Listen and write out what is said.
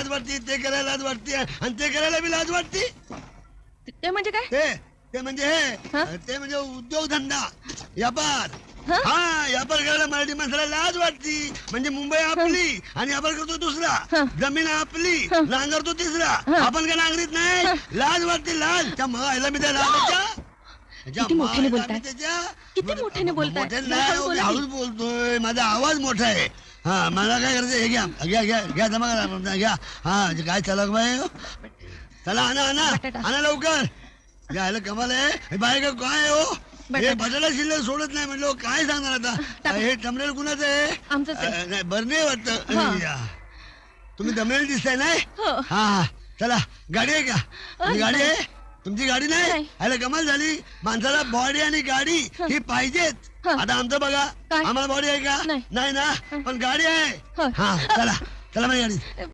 लाज वाटते, ते करायला लाज वाटते आणि ते करायला बी लाज वाटते. ते म्हणजे काय? ते म्हणजे हे ते म्हणजे उद्योगधंदा, व्यापार. हा, व्यापार करायला मराठी माणसाला लाज वाटती. म्हणजे मुंबई आपली आणि व्यापार करतो दुसरा, जमीन आपली नांगरतो तिसरा. आपण काय नांगरीत नाही, लाज वाटते. लाज त्या आईला मी त्या लाजाच्या किती मोठ्याने बोलताय, किती मोठ्याने बोलताय. हळूच बोलतोय, माझा आवाज मोठा आहे. हा, मला काय करायचं, हे घ्या घ्या घ्या घ्या, जमा करा घ्या. हा, काय चला बाय, चला आणा आणा आणा लवकर. घ्यायला कमाल आहे. बाहेर काय हो, हे बटाटा शिल्लक सोडत नाही म्हणलो. काय सांगणार आता, हे टमरेल कुणाचं आहे? नाही, बरं नाही वाटत. तुम्ही दमलेल दिसताय नाही. हा, चला गाडी आहे का? गाडी आहे तुमची? गाडी नाही. ह्याला कमाल झाली. माणसाला बॉडी आणि गाडी ही पाहिजेच. आता आमचं बघा, आम्हाला बॉडी आहे का? नाही ना, पण गाडी आहे. हा, चला चला माझी गाडी.